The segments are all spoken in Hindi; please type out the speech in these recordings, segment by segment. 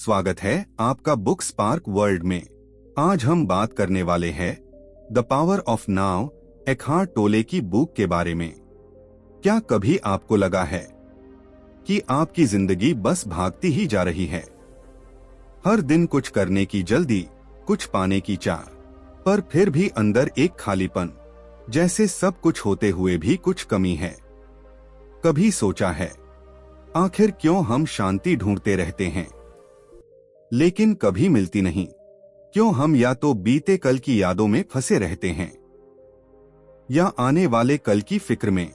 स्वागत है आपका बुक स्पार्क वर्ल्ड में। आज हम बात करने वाले हैं द पावर ऑफ नाउ, एकहार्ट टोले की बुक के बारे में। क्या कभी आपको लगा है कि आपकी जिंदगी बस भागती ही जा रही है? हर दिन कुछ करने की जल्दी, कुछ पाने की चाह, पर फिर भी अंदर एक खालीपन, जैसे सब कुछ होते हुए भी कुछ कमी है। कभी सोचा है आखिर क्यों हम शांति ढूंढते रहते हैं लेकिन कभी मिलती नहीं? क्यों हम या तो बीते कल की यादों में फंसे रहते हैं या आने वाले कल की फिक्र में,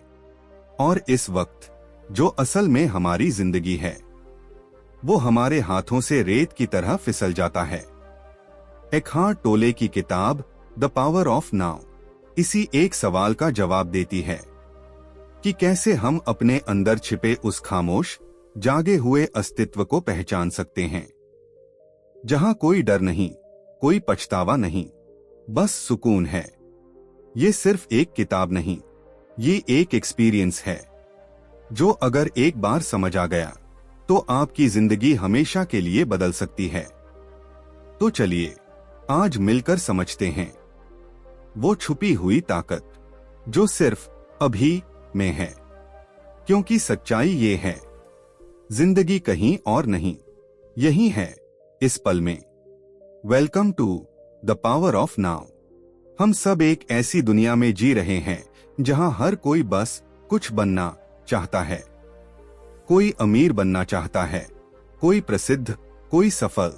और इस वक्त जो असल में हमारी जिंदगी है वो हमारे हाथों से रेत की तरह फिसल जाता है। एकहार्ट टोले की किताब द पावर ऑफ नाउ इसी एक सवाल का जवाब देती है कि कैसे हम अपने अंदर छिपे उस खामोश जागे हुए अस्तित्व को पहचान सकते हैं, जहां कोई डर नहीं, कोई पछतावा नहीं, बस सुकून है। ये सिर्फ एक किताब नहीं, ये एक एक्सपीरियंस है जो अगर एक बार समझ आ गया तो आपकी जिंदगी हमेशा के लिए बदल सकती है। तो चलिए आज मिलकर समझते हैं वो छुपी हुई ताकत जो सिर्फ अभी में है, क्योंकि सच्चाई ये है जिंदगी कहीं और नहीं, यही है इस पल में। Welcome to the power of now. हम सब एक ऐसी दुनिया में जी रहे हैं जहां हर कोई बस कुछ बनना चाहता है। कोई अमीर बनना चाहता है, कोई प्रसिद्ध, कोई सफल,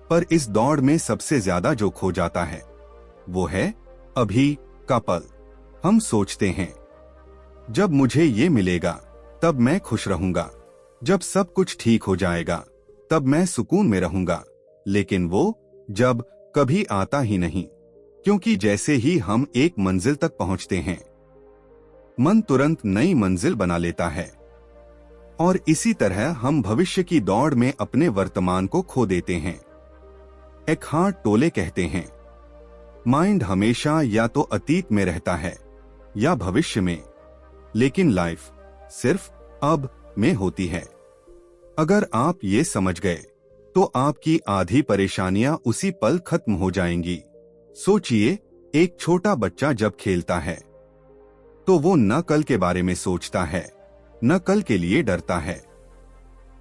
पर इस दौड़ में सबसे ज्यादा जो खो जाता है वो है अभी का पल। हम सोचते हैं जब मुझे ये मिलेगा तब मैं खुश रहूंगा, जब सब कुछ ठीक हो जाएगा तब मैं सुकून में रहूंगा, लेकिन वो जब कभी आता ही नहीं, क्योंकि जैसे ही हम एक मंजिल तक पहुंचते हैं मन तुरंत नई मंजिल बना लेता है, और इसी तरह हम भविष्य की दौड़ में अपने वर्तमान को खो देते हैं। एकहार्ट टोले कहते हैं माइंड हमेशा या तो अतीत में रहता है या भविष्य में, लेकिन लाइफ सिर्फ अब में होती है। अगर आप ये समझ गए तो आपकी आधी परेशानियां उसी पल खत्म हो जाएंगी। सोचिए, एक छोटा बच्चा जब खेलता है तो वो न कल के बारे में सोचता है, न कल के लिए डरता है।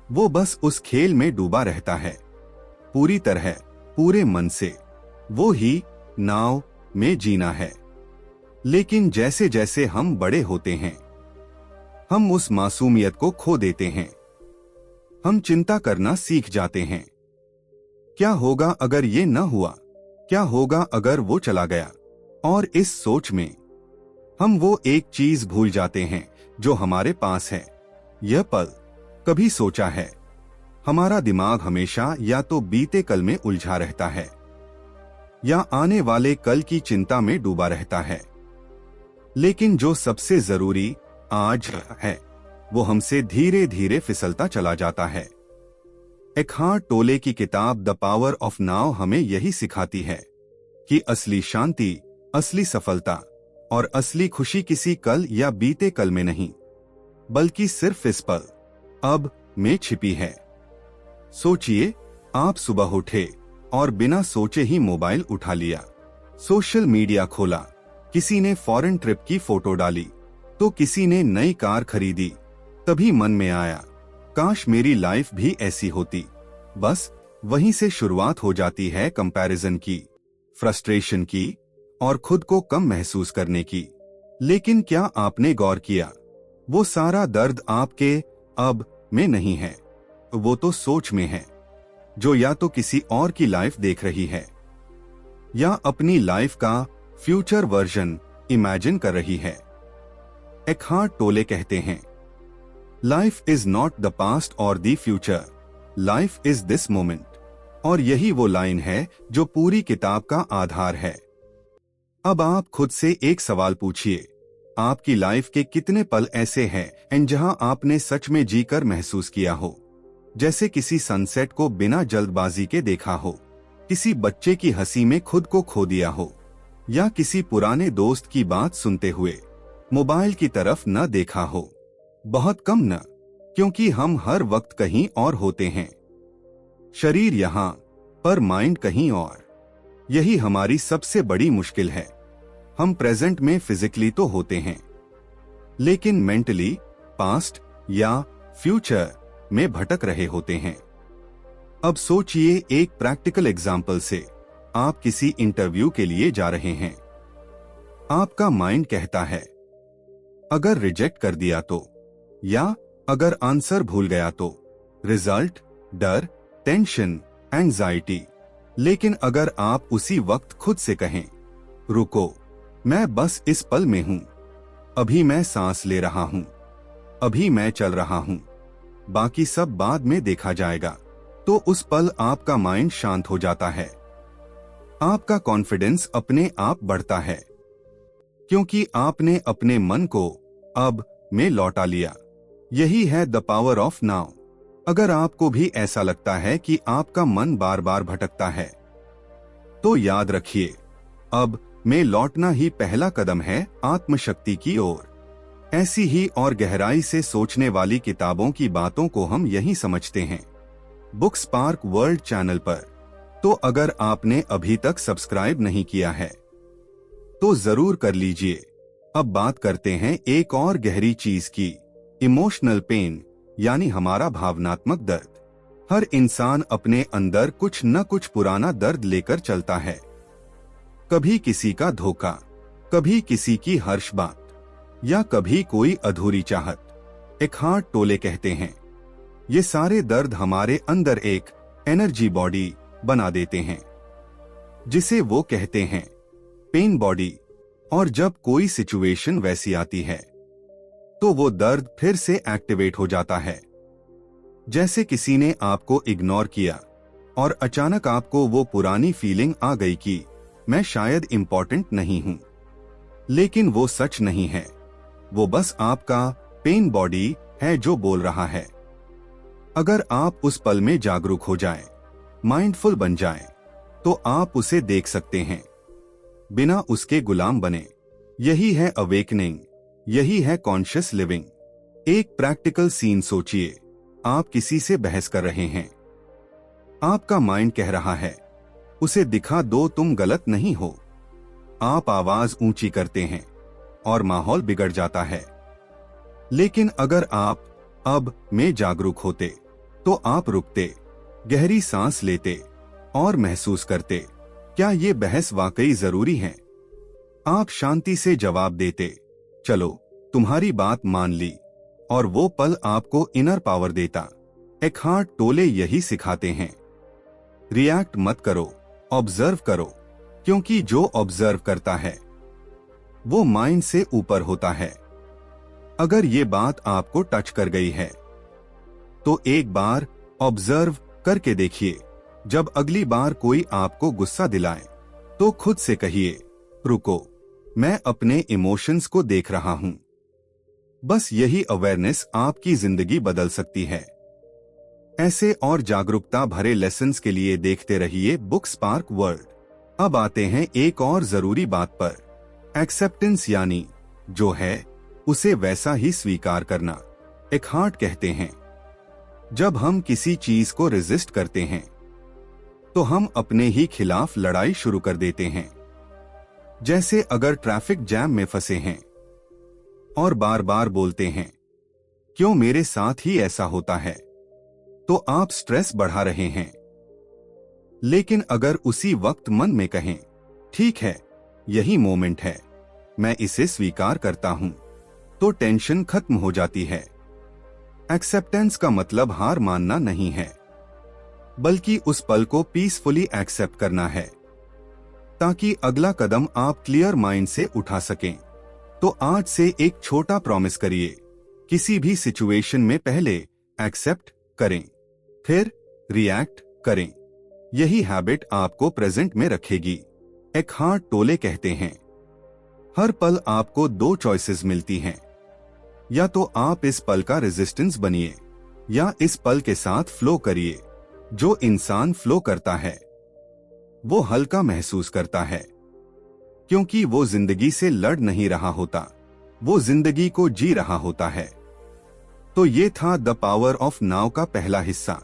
वो बस उस खेल में डूबा रहता है, पूरी तरह, पूरे मन से। वो ही नाव में जीना है। लेकिन जैसे जैसे हम बड़े होते हैं हम उस मासूमियत को खो देते हैं। हम चिंता करना सीख जाते हैं। क्या होगा अगर ये न हुआ? क्या होगा अगर वो चला गया? और इस सोच में हम वो एक चीज भूल जाते हैं जो हमारे पास है, यह पल। कभी सोचा है हमारा दिमाग हमेशा या तो बीते कल में उलझा रहता है या आने वाले कल की चिंता में डूबा रहता है, लेकिन जो सबसे जरूरी आज है वो हमसे धीरे धीरे फिसलता चला जाता है। एकहार्ट टोले की किताब द पावर ऑफ नाउ हमें यही सिखाती है कि असली शांति, असली सफलता और असली खुशी किसी कल या बीते कल में नहीं, बल्कि सिर्फ इस पल, अब में छिपी है। सोचिए, आप सुबह उठे और बिना सोचे ही मोबाइल उठा लिया, सोशल मीडिया खोला, किसी ने फॉरेन ट्रिप की फोटो डाली तो किसी ने नई कार खरीदी। तभी मन में आया काश मेरी लाइफ भी ऐसी होती। बस वहीं से शुरुआत हो जाती है कंपैरिजन की, फ्रस्ट्रेशन की और खुद को कम महसूस करने की। लेकिन क्या आपने गौर किया वो सारा दर्द आपके अब में नहीं है, वो तो सोच में है, जो या तो किसी और की लाइफ देख रही है या अपनी लाइफ का फ्यूचर वर्जन इमेजिन कर रही है। एकहार्ट टोले कहते हैं life is not the past और the future, life is this moment. और यही वो लाइन है जो पूरी किताब का आधार है। अब आप खुद से एक सवाल पूछिए, आपकी लाइफ के कितने पल ऐसे हैं जहां आपने सच में जीकर महसूस किया हो, जैसे किसी सनसेट को बिना जल्दबाजी के देखा हो, किसी बच्चे की हंसी में खुद को खो दिया हो, या किसी पुराने दोस्त की बात सुनते हुए मोबाइल की तरफ न देखा हो। बहुत कम न, क्योंकि हम हर वक्त कहीं और होते हैं। शरीर यहाँ पर, माइंड कहीं और। यही हमारी सबसे बड़ी मुश्किल है। हम प्रेजेंट में फिजिकली तो होते हैं, लेकिन मेंटली पास्ट या फ्यूचर में भटक रहे होते हैं। अब सोचिए एक प्रैक्टिकल एग्जाम्पल से। आप किसी इंटरव्यू के लिए जा रहे हैं। आपका माइंड कहता है अगर रिजेक्ट कर दिया तो, या अगर आंसर भूल गया तो। रिजल्ट, डर, टेंशन, एंजाइटी। लेकिन अगर आप उसी वक्त खुद से कहें, रुको, मैं बस इस पल में हूं, अभी मैं सांस ले रहा हूं, अभी मैं चल रहा हूं, बाकी सब बाद में देखा जाएगा, तो उस पल आपका माइंड शांत हो जाता है। आपका कॉन्फिडेंस अपने आप बढ़ता है, क्योंकि आपने अपने मन को अब में लौटा लिया। यही है द पावर ऑफ नाउ। अगर आपको भी ऐसा लगता है कि आपका मन बार बार भटकता है, तो याद रखिए, अब में लौटना ही पहला कदम है आत्मशक्ति की ओर। ऐसी ही और गहराई से सोचने वाली किताबों की बातों को हम यहीं समझते हैं, बुक स्पार्क वर्ल्ड चैनल पर। तो अगर आपने अभी तक सब्सक्राइब नहीं किया है तो जरूर कर लीजिए। अब बात करते हैं एक और गहरी चीज की, इमोशनल पेन, यानी हमारा भावनात्मक दर्द। हर इंसान अपने अंदर कुछ न कुछ पुराना दर्द लेकर चलता है। कभी किसी का धोखा, कभी किसी की हर्ष बात, या कभी कोई अधूरी चाहत। एकहार्ट टोले कहते हैं, ये सारे दर्द हमारे अंदर एक एनर्जी बॉडी बना देते हैं, जिसे वो कहते हैं पेन बॉडी। और जब कोई सिचुएशन वैसी आती है, तो वो दर्द फिर से एक्टिवेट हो जाता है। जैसे किसी ने आपको इग्नोर किया और अचानक आपको वो पुरानी फीलिंग आ गई कि मैं शायद इम्पोर्टेंट नहीं हूं। लेकिन वो सच नहीं है, वो बस आपका पेन बॉडी है जो बोल रहा है। अगर आप उस पल में जागरूक हो जाएं, माइंडफुल बन जाएं, तो आप उसे देख सकते हैं, बिना उसके गुलाम बने। यही है अवेकनिंग, यही है कॉन्शियस लिविंग। एक प्रैक्टिकल सीन सोचिए, आप किसी से बहस कर रहे हैं। आपका माइंड कह रहा है, उसे दिखा दो तुम गलत नहीं हो। आप आवाज ऊंची करते हैं और माहौल बिगड़ जाता है। लेकिन अगर आप अब में जागरूक होते, तो आप रुकते, गहरी सांस लेते और महसूस करते, क्या ये बहस वाकई जरूरी है? आप शांति से जवाब देते, चलो तुम्हारी बात मान ली, और वो पल आपको इनर पावर देता। एकहार्ट टोले यही सिखाते हैं, रिएक्ट मत करो, ऑब्जर्व करो, क्योंकि जो ऑब्जर्व करता है वो माइंड से ऊपर होता है। अगर ये बात आपको टच कर गई है, तो एक बार ऑब्जर्व करके देखिए। जब अगली बार कोई आपको गुस्सा दिलाए, तो खुद से कहिए, रुको, मैं अपने इमोशंस को देख रहा हूं। बस यही अवेयरनेस आपकी जिंदगी बदल सकती है। ऐसे और जागरूकता भरे लेसन्स के लिए देखते रहिए बुक स्पार्क वर्ल्ड। अब आते हैं एक और जरूरी बात पर, एक्सेप्टेंस, यानी जो है उसे वैसा ही स्वीकार करना। एकहार्ट कहते हैं, जब हम किसी चीज को रेजिस्ट करते हैं, तो हम अपने ही खिलाफ लड़ाई शुरू कर देते हैं। जैसे अगर ट्रैफिक जैम में फंसे हैं और बार बार बोलते हैं, क्यों मेरे साथ ही ऐसा होता है, तो आप स्ट्रेस बढ़ा रहे हैं। लेकिन अगर उसी वक्त मन में कहें, ठीक है, यही मोमेंट है, मैं इसे स्वीकार करता हूं, तो टेंशन खत्म हो जाती है। एक्सेप्टेंस का मतलब हार मानना नहीं है, बल्कि उस पल को पीसफुली एक्सेप्ट करना है, ताकि अगला कदम आप क्लियर माइंड से उठा सकें। तो आज से एक छोटा प्रॉमिस करिए, किसी भी सिचुएशन में पहले एक्सेप्ट करें, फिर रिएक्ट करें। यही हैबिट आपको प्रेजेंट में रखेगी। एकहार्ट टोले कहते हैं, हर पल आपको दो चॉइसेस मिलती हैं, या तो आप इस पल का रेजिस्टेंस बनिए, या इस पल के साथ फ्लो करिए। जो इंसान फ्लो करता है, वो हल्का महसूस करता है, क्योंकि वो जिंदगी से लड़ नहीं रहा होता, वो जिंदगी को जी रहा होता है। तो ये था द पावर ऑफ नाउ का पहला हिस्सा।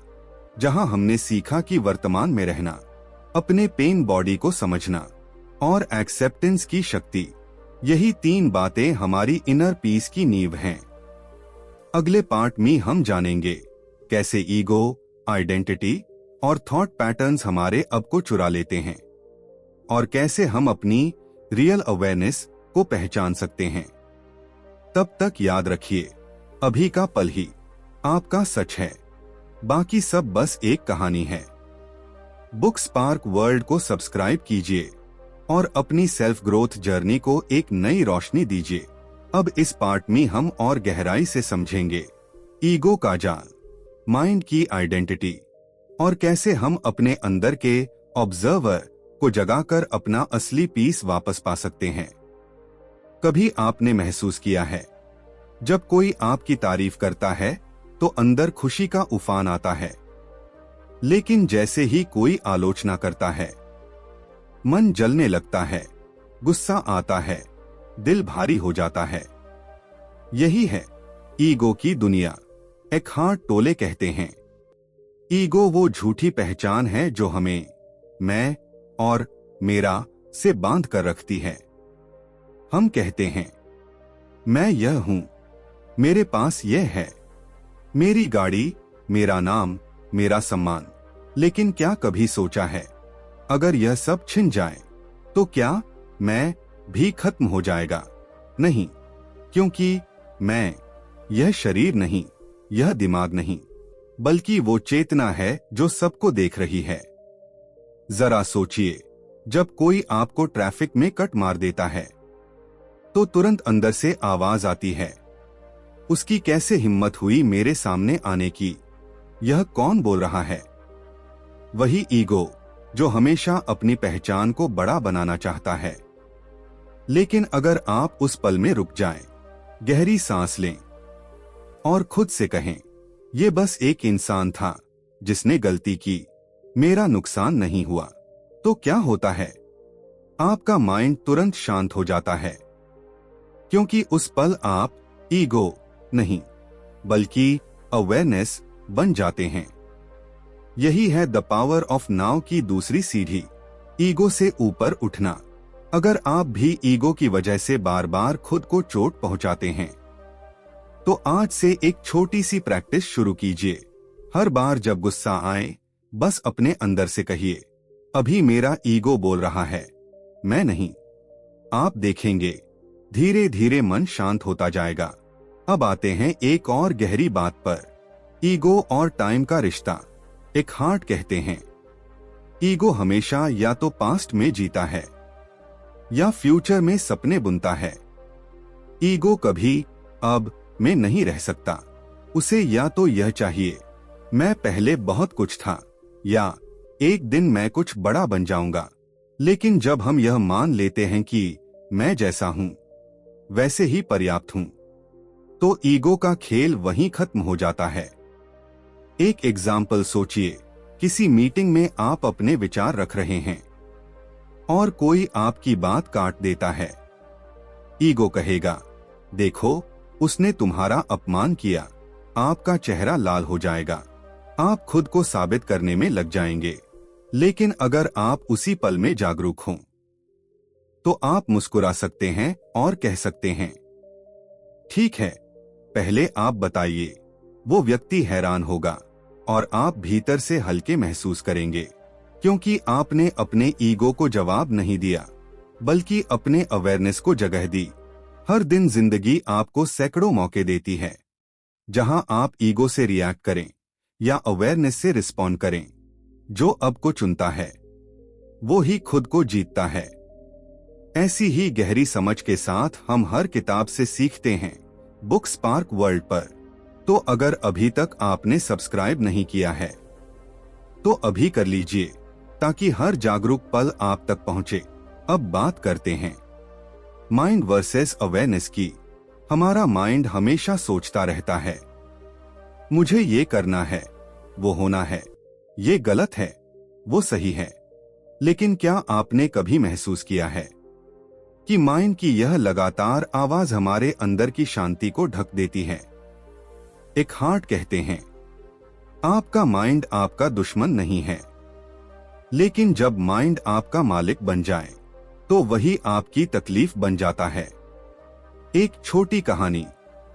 जहां हमने सीखा कि वर्तमान में रहना, अपने पेन बॉडी को समझना और एक्सेप्टेंस की शक्ति, यही 3 बातें हमारी इनर पीस की नींव हैं। अगले पार्ट में हम जानेंगे कैसे ईगो, आइडेंटिटी और थॉट पैटर्न्स हमारे अब को चुरा लेते हैं और कैसे हम अपनी रियल अवेयरनेस को पहचान सकते हैं। तब तक याद रखिए, अभी का पल ही आपका सच है, बाकी सब बस एक कहानी है। बुक स्पार्क वर्ल्ड को सब्सक्राइब कीजिए और अपनी सेल्फ ग्रोथ जर्नी को एक नई रोशनी दीजिए। अब इस पार्ट में हम और गहराई से समझेंगे ईगो का जाल, माइंड की आइडेंटिटी और कैसे हम अपने अंदर के ऑब्जर्वर को जगाकर अपना असली पीस वापस पा सकते हैं। कभी आपने महसूस किया है, जब कोई आपकी तारीफ करता है तो अंदर खुशी का उफान आता है, लेकिन जैसे ही कोई आलोचना करता है, मन जलने लगता है, गुस्सा आता है, दिल भारी हो जाता है। यही है ईगो की दुनिया। एकहार्ट टोले कहते हैं, ईगो वो झूठी पहचान है जो हमें मैं और मेरा से बांध कर रखती है। हम कहते हैं, मैं यह हूं, मेरे पास यह है, मेरी गाड़ी, मेरा नाम, मेरा सम्मान। लेकिन क्या कभी सोचा है, अगर यह सब छिन जाए तो क्या मैं भी खत्म हो जाएगा? नहीं, क्योंकि मैं यह शरीर नहीं, यह दिमाग नहीं, बल्कि वो चेतना है जो सबको देख रही है। जरा सोचिए, जब कोई आपको ट्रैफिक में कट मार देता है तो तुरंत अंदर से आवाज आती है, उसकी कैसे हिम्मत हुई मेरे सामने आने की? यह कौन बोल रहा है? वही ईगो जो हमेशा अपनी पहचान को बड़ा बनाना चाहता है। लेकिन अगर आप उस पल में रुक जाएं, गहरी सांस लें और खुद से कहें, ये बस एक इंसान था जिसने गलती की, मेरा नुकसान नहीं हुआ, तो क्या होता है? आपका माइंड तुरंत शांत हो जाता है, क्योंकि उस पल आप ईगो नहीं बल्कि अवेयरनेस बन जाते हैं। यही है द पावर ऑफ नाउ की दूसरी सीढ़ी, ईगो से ऊपर उठना। अगर आप भी ईगो की वजह से बार बार खुद को चोट पहुंचाते हैं, तो आज से एक छोटी सी प्रैक्टिस शुरू कीजिए। हर बार जब गुस्सा आए, बस अपने अंदर से कहिए, अभी मेरा ईगो बोल रहा है, मैं नहीं। आप देखेंगे धीरे धीरे मन शांत होता जाएगा। अब आते हैं एक और गहरी बात पर, ईगो और टाइम का रिश्ता। एकहार्ट कहते हैं, ईगो हमेशा या तो पास्ट में जीता है या फ्यूचर में सपने बुनता है। ईगो कभी अब में नहीं रह सकता। उसे या तो यह चाहिए, मैं पहले बहुत कुछ था, या एक दिन मैं कुछ बड़ा बन जाऊंगा। लेकिन जब हम यह मान लेते हैं कि मैं जैसा हूं वैसे ही पर्याप्त हूं, तो ईगो का खेल वहीं खत्म हो जाता है। एक एग्जाम्पल सोचिए, किसी मीटिंग में आप अपने विचार रख रहे हैं और कोई आपकी बात काट देता है। ईगो कहेगा, देखो उसने तुम्हारा अपमान किया। आपका चेहरा लाल हो जाएगा, आप खुद को साबित करने में लग जाएंगे। लेकिन अगर आप उसी पल में जागरूक हों, तो आप मुस्कुरा सकते हैं और कह सकते हैं, ठीक है, पहले आप बताइए। वो व्यक्ति हैरान होगा और आप भीतर से हल्के महसूस करेंगे, क्योंकि आपने अपने ईगो को जवाब नहीं दिया, बल्कि अपने अवेयरनेस को जगह दी। हर दिन जिंदगी आपको सैकड़ों मौके देती है, जहां आप ईगो से रिएक्ट करें या अवेयरनेस से रिस्पॉन्ड करें। जो अब को चुनता है, वो ही खुद को जीतता है। ऐसी ही गहरी समझ के साथ हम हर किताब से सीखते हैं बुक स्पार्क वर्ल्ड पर। तो अगर अभी तक आपने सब्सक्राइब नहीं किया है, तो अभी कर लीजिए, ताकि हर जागरूक पल आप तक पहुंचे। अब बात करते हैं माइंड वर्सेस अवेयरनेस की। हमारा माइंड हमेशा सोचता रहता है, मुझे ये करना है, वो होना है, ये गलत है, वो सही है। लेकिन क्या आपने कभी महसूस किया है कि माइंड की यह लगातार आवाज हमारे अंदर की शांति को ढक देती है? एकहार्ट कहते हैं, आपका माइंड आपका दुश्मन नहीं है, लेकिन जब माइंड आपका मालिक बन जाए तो वही आपकी तकलीफ बन जाता है। एक छोटी कहानी।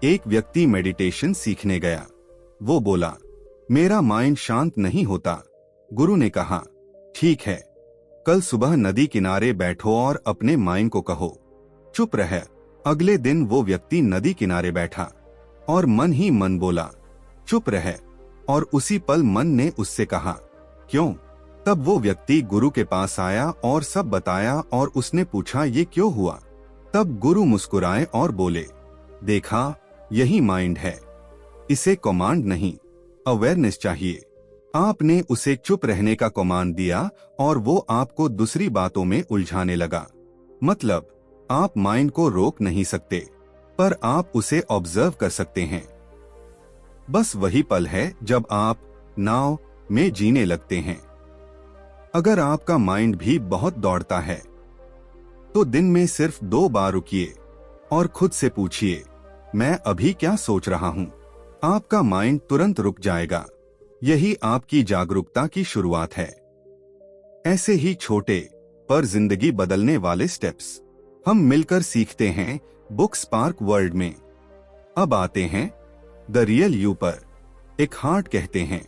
एक व्यक्ति मेडिटेशन सीखने गया। वो बोला, मेरा माइंड शांत नहीं होता। गुरु ने कहा, ठीक है, कल सुबह नदी किनारे बैठो और अपने माइंड को कहो चुप रह। अगले दिन वो व्यक्ति नदी किनारे बैठा और मन ही मन बोला, चुप रह। और उसी पल मन ने उससे कहा, क्यों? तब वो व्यक्ति गुरु के पास आया और सब बताया और उसने पूछा, ये क्यों हुआ? तब गुरु मुस्कुराए और बोले, देखा, यही माइंड है, इसे कमांड नहीं, अवेयरनेस चाहिए। आपने उसे चुप रहने का कमांड दिया और वो आपको दूसरी बातों में उलझाने लगा। मतलब आप माइंड को रोक नहीं सकते, पर आप उसे ऑब्जर्व कर सकते हैं। बस वही पल है जब आप नाव में जीने लगते हैं। अगर आपका माइंड भी बहुत दौड़ता है तो दिन में सिर्फ 2 बार रुकिए और खुद से पूछिए, मैं अभी क्या सोच रहा हूं? आपका माइंड तुरंत रुक जाएगा। यही आपकी जागरूकता की शुरुआत है। ऐसे ही छोटे पर जिंदगी बदलने वाले स्टेप्स हम मिलकर सीखते हैं बुक स्पार्क वर्ल्ड में। अब आते हैं द रियल यू पर। एकहार्ट कहते हैं,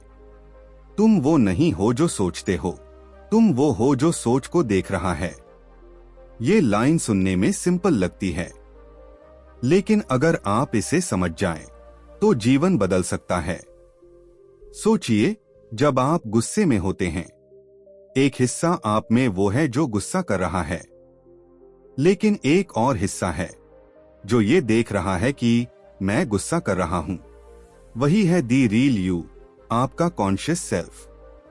तुम वो नहीं हो जो सोचते हो, तुम वो हो जो सोच को देख रहा है। ये लाइन सुनने में सिंपल लगती है, लेकिन अगर आप इसे समझ जाएं, तो जीवन बदल सकता है। सोचिए, जब आप गुस्से में होते हैं, एक हिस्सा आप में वो है जो गुस्सा कर रहा है, लेकिन एक और हिस्सा है जो ये देख रहा है कि मैं गुस्सा कर रहा हूं। वही है दी रियल यू, आपका कॉन्शियस सेल्फ।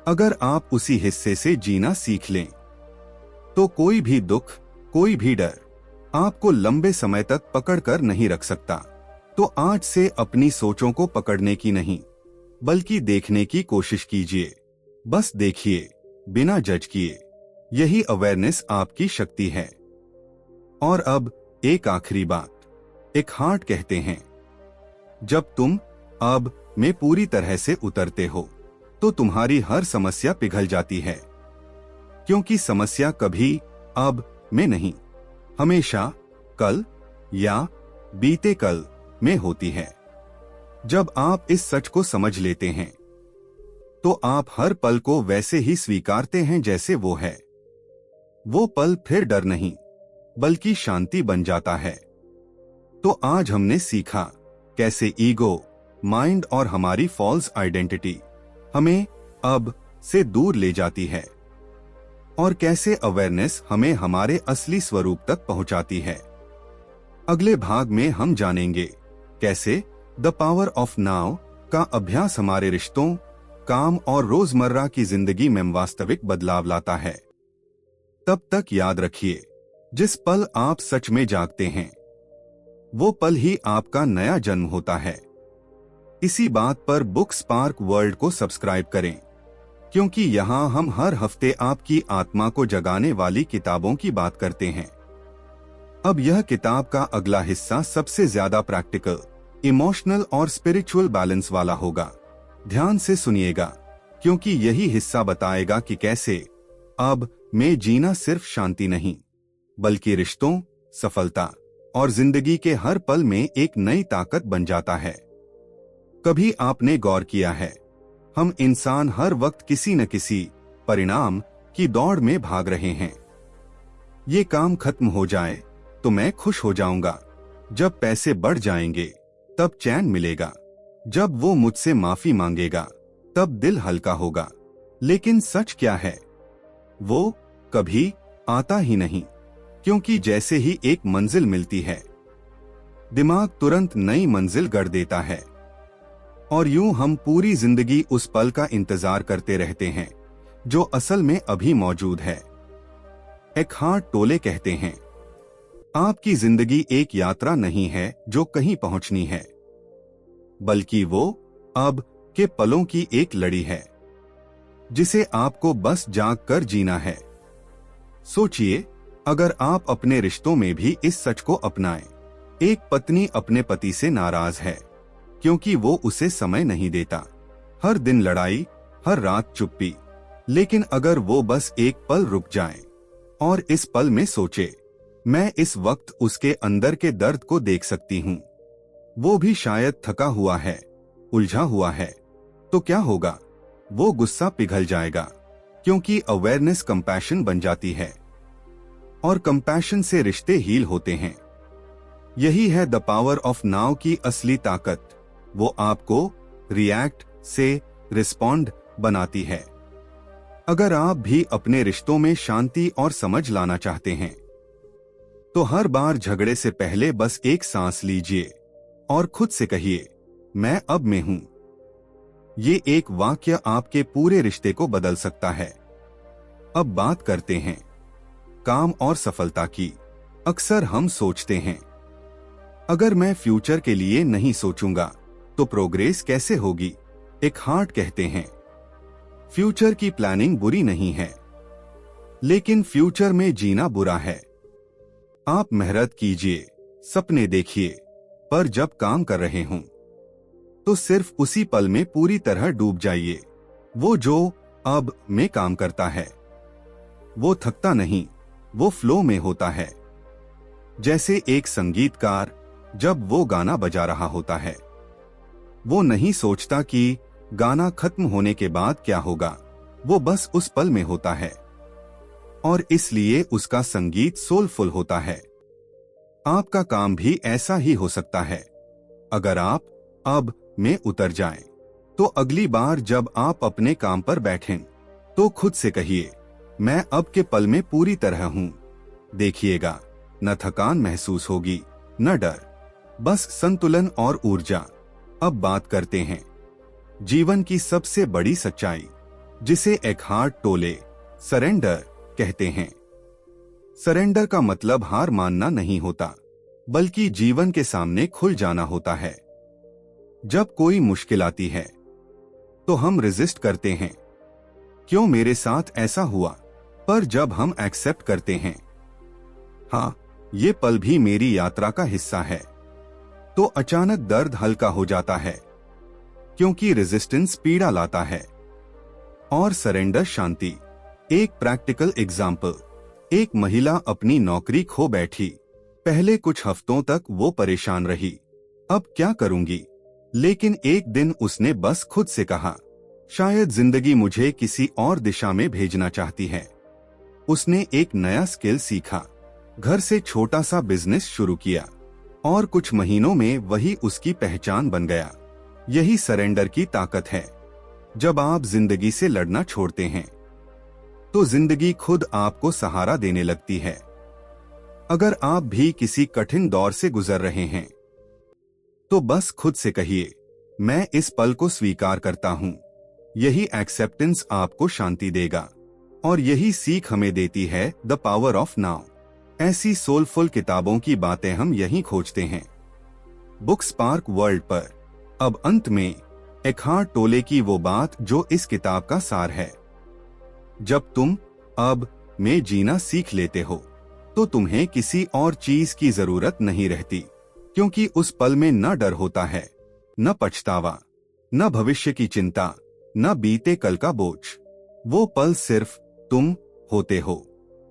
अगर आप उसी हिस्से से जीना सीख लें, तो कोई भी दुख, कोई भी डर आपको लंबे समय तक पकड़ कर नहीं रख सकता। तो आज से अपनी सोचों को पकड़ने की नहीं, बल्कि देखने की कोशिश कीजिए। बस देखिए, बिना जज किए। यही अवेयरनेस आपकी शक्ति है। और अब एक आखिरी बात। एकहार्ट कहते हैं, जब तुम अब में पूरी तरह से उतरते हो, तो तुम्हारी हर समस्या पिघल जाती है। क्योंकि समस्या कभी अब में नहीं, हमेशा कल या बीते कल में होती है। जब आप इस सच को समझ लेते हैं, तो आप हर पल को वैसे ही स्वीकारते हैं जैसे वो है। वो पल फिर डर नहीं, बल्कि शांति बन जाता है। तो आज हमने सीखा कैसे ईगो, माइंड और हमारी फॉल्स आइडेंटिटी हमें अब से दूर ले जाती है, और कैसे अवेयरनेस हमें हमारे असली स्वरूप तक पहुंचाती है। अगले भाग में हम जानेंगे कैसे द पावर ऑफ नाउ का अभ्यास हमारे रिश्तों, काम और रोजमर्रा की जिंदगी में वास्तविक बदलाव लाता है। तब तक याद रखिए, जिस पल आप सच में जागते हैं, वो पल ही आपका नया जन्म होता है। इसी बात पर बुक स्पार्क वर्ल्ड को सब्सक्राइब करें, क्योंकि यहाँ हम हर हफ्ते आपकी आत्मा को जगाने वाली किताबों की बात करते हैं। अब यह किताब का अगला हिस्सा सबसे ज्यादा प्रैक्टिकल, इमोशनल और स्पिरिचुअल बैलेंस वाला होगा। ध्यान से सुनिएगा, क्योंकि यही हिस्सा बताएगा कि कैसे अब में जीना सिर्फ शांति नहीं, बल्कि रिश्तों, सफलता और जिंदगी के हर पल में एक नई ताकत बन जाता है। कभी आपने गौर किया है, हम इंसान हर वक्त किसी न किसी परिणाम की दौड़ में भाग रहे हैं। ये काम खत्म हो जाए तो मैं खुश हो जाऊंगा, जब पैसे बढ़ जाएंगे तब चैन मिलेगा, जब वो मुझसे माफी मांगेगा तब दिल हल्का होगा। लेकिन सच क्या है? वो कभी आता ही नहीं, क्योंकि जैसे ही एक मंजिल मिलती है, दिमाग तुरंत नई मंजिल गढ़ देता है, और यूं हम पूरी जिंदगी उस पल का इंतजार करते रहते हैं जो असल में अभी मौजूद है। एकहार्ट टोले कहते हैं, आपकी जिंदगी एक यात्रा नहीं है जो कहीं पहुंचनी है, बल्कि वो अब के पलों की एक लड़ी है, जिसे आपको बस जाग कर जीना है। सोचिए, अगर आप अपने रिश्तों में भी इस सच को अपनाएं। एक पत्नी अपने पति से नाराज है क्योंकि वो उसे समय नहीं देता। हर दिन लड़ाई, हर रात चुप्पी। लेकिन अगर वो बस एक पल रुक जाए और इस पल में सोचे, मैं इस वक्त उसके अंदर के दर्द को देख सकती हूँ, वो भी शायद थका हुआ है, उलझा हुआ है, तो क्या होगा? वो गुस्सा पिघल जाएगा, क्योंकि अवेयरनेस कंपैशन बन जाती है और कंपैशन से रिश्ते हील होते हैं। यही है द पावर ऑफ नाउ की असली ताकत। वो आपको रिएक्ट से रिस्पॉन्ड बनाती है। अगर आप भी अपने रिश्तों में शांति और समझ लाना चाहते हैं, तो हर बार झगड़े से पहले बस एक सांस लीजिए और खुद से कहिए, मैं अब में हूं। ये एक वाक्य आपके पूरे रिश्ते को बदल सकता है। अब बात करते हैं काम और सफलता की। अक्सर हम सोचते हैं, अगर मैं फ्यूचर के लिए नहीं सोचूंगा तो प्रोग्रेस कैसे होगी? एकहार्ट कहते हैं, फ्यूचर की प्लानिंग बुरी नहीं है, लेकिन फ्यूचर में जीना बुरा है। आप मेहनत कीजिए, सपने देखिए, पर जब काम कर रहे हों तो सिर्फ उसी पल में पूरी तरह डूब जाइए। वो जो अब में काम करता है, वो थकता नहीं, वो फ्लो में होता है। जैसे एक संगीतकार जब वो गाना बजा रहा होता है, वो नहीं सोचता कि गाना खत्म होने के बाद क्या होगा, वो बस उस पल में होता है और इसलिए उसका संगीत सोलफुल होता है। आपका काम भी ऐसा ही हो सकता है। अगर आप अब में उतर जाएं, तो अगली बार जब आप अपने काम पर बैठें तो खुद से कहिए, मैं अब के पल में पूरी तरह हूं। देखिएगा, न थकान महसूस होगी, न डर, बस संतुलन और ऊर्जा। अब बात करते हैं जीवन की सबसे बड़ी सच्चाई, जिसे एकहार्ट टोले सरेंडर कहते हैं। सरेंडर का मतलब हार मानना नहीं होता, बल्कि जीवन के सामने खुल जाना होता है। जब कोई मुश्किल आती है तो हम रेजिस्ट करते हैं, क्यों मेरे साथ ऐसा हुआ? पर जब हम एक्सेप्ट करते हैं, हाँ, ये पल भी मेरी यात्रा का हिस्सा है, तो अचानक दर्द हल्का हो जाता है, क्योंकि रेजिस्टेंस पीड़ा लाता है और सरेंडर शांति। एक प्रैक्टिकल एग्जाम्पल, एक महिला अपनी नौकरी खो बैठी। पहले कुछ हफ्तों तक वो परेशान रही, अब क्या करूंगी? लेकिन एक दिन उसने बस खुद से कहा, शायद जिंदगी मुझे किसी और दिशा में भेजना चाहती है। उसने एक नया स्किल सीखा, घर से छोटा सा बिजनेस शुरू किया और कुछ महीनों में वही उसकी पहचान बन गया। यही सरेंडर की ताकत है। जब आप जिंदगी से लड़ना छोड़ते हैं, तो जिंदगी खुद आपको सहारा देने लगती है। अगर आप भी किसी कठिन दौर से गुजर रहे हैं, तो बस खुद से कहिए, मैं इस पल को स्वीकार करता हूं। यही एक्सेप्टेंस आपको शांति देगा और यही सीख हमें देती है द पावर ऑफ नाउ। ऐसी सोलफुल किताबों की बातें हम यहीं खोजते हैं, बुक स्पार्क वर्ल्ड पर। अब अंत में एकहार्ट टोले की वो बात जो इस किताब का सार है। जब तुम अब में जीना सीख लेते हो, तो तुम्हें किसी और चीज की जरूरत नहीं रहती, क्योंकि उस पल में न डर होता है, न पछतावा, न भविष्य की चिंता, न बीते कल का बोझ। वो पल सिर्फ तुम होते हो,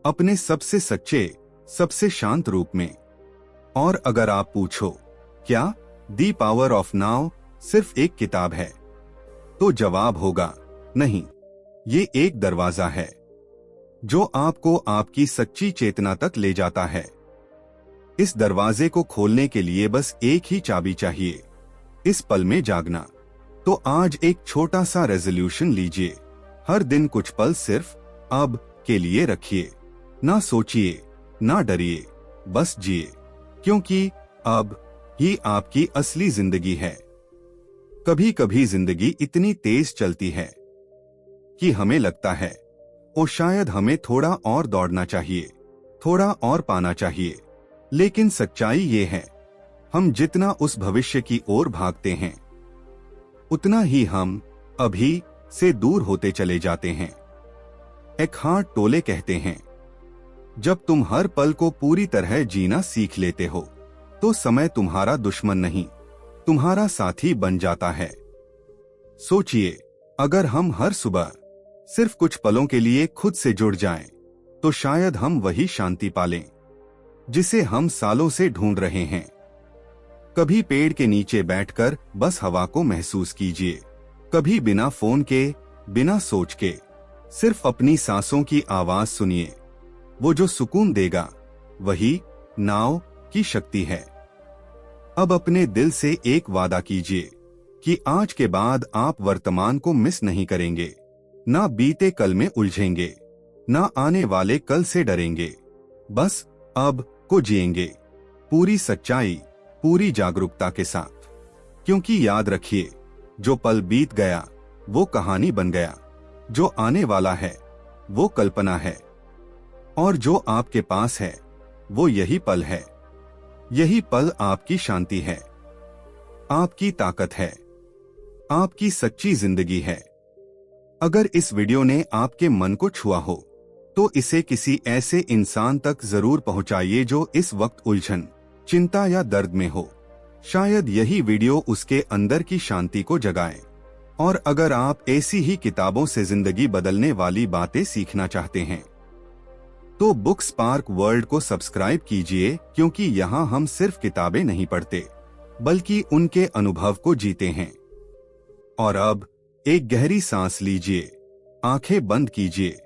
अपने सबसे सच्चे, सबसे शांत रूप में। और अगर आप पूछो, क्या दी पावर ऑफ नाउ सिर्फ एक किताब है? तो जवाब होगा, नहीं, ये एक दरवाजा है जो आपको आपकी सच्ची चेतना तक ले जाता है। इस दरवाजे को खोलने के लिए बस एक ही चाबी चाहिए, इस पल में जागना। तो आज एक छोटा सा रेजोल्यूशन लीजिए, हर दिन कुछ पल सिर्फ अब के लिए रखिए। ना सोचिए, ना डरिए, बस जिए, क्योंकि अब ही आपकी असली जिंदगी है। कभी कभी जिंदगी इतनी तेज चलती है कि हमें लगता है, ओ शायद हमें थोड़ा और दौड़ना चाहिए, थोड़ा और पाना चाहिए। लेकिन सच्चाई ये है, हम जितना उस भविष्य की ओर भागते हैं, उतना ही हम अभी से दूर होते चले जाते हैं। एकहार्ट टोले कहते हैं, जब तुम हर पल को पूरी तरह जीना सीख लेते हो, तो समय तुम्हारा दुश्मन नहीं, तुम्हारा साथी बन जाता है। सोचिए, अगर हम हर सुबह सिर्फ कुछ पलों के लिए खुद से जुड़ जाएं, तो शायद हम वही शांति पालें जिसे हम सालों से ढूंढ रहे हैं। कभी पेड़ के नीचे बैठकर बस हवा को महसूस कीजिए, कभी बिना फोन के, बिना सोच के सिर्फ अपनी सांसों की आवाज सुनिए। वो जो सुकून देगा वही नाव की शक्ति है। अब अपने दिल से एक वादा कीजिए कि आज के बाद आप वर्तमान को मिस नहीं करेंगे, ना बीते कल में उलझेंगे, ना आने वाले कल से डरेंगे, बस अब को जिएंगे पूरी सच्चाई, पूरी जागरूकता के साथ। क्योंकि याद रखिए, जो पल बीत गया वो कहानी बन गया, जो आने वाला है वो कल्पना है, और जो आपके पास है वो यही पल है। यही पल आपकी शांति है, आपकी ताकत है, आपकी सच्ची जिंदगी है। अगर इस वीडियो ने आपके मन को छुआ हो तो इसे किसी ऐसे इंसान तक जरूर पहुंचाइए जो इस वक्त उलझन, चिंता या दर्द में हो। शायद यही वीडियो उसके अंदर की शांति को जगाए। और अगर आप ऐसी ही किताबों से जिंदगी बदलने वाली बातें सीखना चाहते हैं तो बुक स्पार्क वर्ल्ड को सब्सक्राइब कीजिए, क्योंकि यहाँ हम सिर्फ किताबें नहीं पढ़ते बल्कि उनके अनुभव को जीते हैं। और अब एक गहरी सांस लीजिए, आंखें बंद कीजिए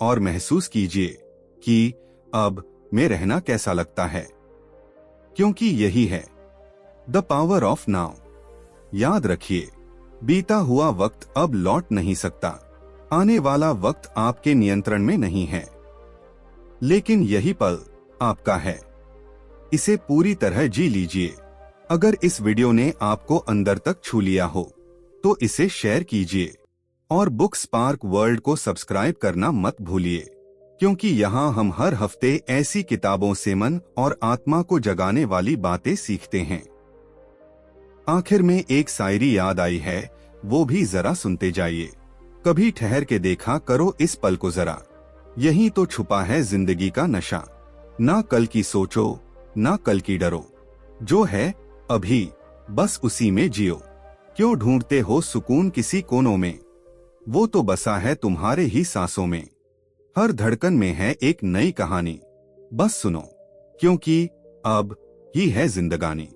और महसूस कीजिए कि अब में रहना कैसा लगता है, क्योंकि यही है द पावर ऑफ नाउ। याद रखिए, बीता हुआ वक्त अब लौट नहीं सकता, आने वाला वक्त आपके नियंत्रण में नहीं है, लेकिन यही पल आपका है। इसे पूरी तरह जी लीजिए। अगर इस वीडियो ने आपको अंदर तक छू लिया हो तो इसे शेयर कीजिए और बुक स्पार्क वर्ल्ड को सब्सक्राइब करना मत भूलिए, क्योंकि यहाँ हम हर हफ्ते ऐसी किताबों से मन और आत्मा को जगाने वाली बातें सीखते हैं। आखिर में एक शायरी याद आई है, वो भी जरा सुनते जाइए। कभी ठहर के देखा करो इस पल को जरा, यही तो छुपा है जिंदगी का नशा। ना कल की सोचो, ना कल की डरो, जो है अभी बस उसी में जियो। क्यों ढूंढते हो सुकून किसी कोनों में, वो तो बसा है तुम्हारे ही सांसों में। हर धड़कन में है एक नई कहानी, बस सुनो, क्योंकि अब ही है जिंदगानी।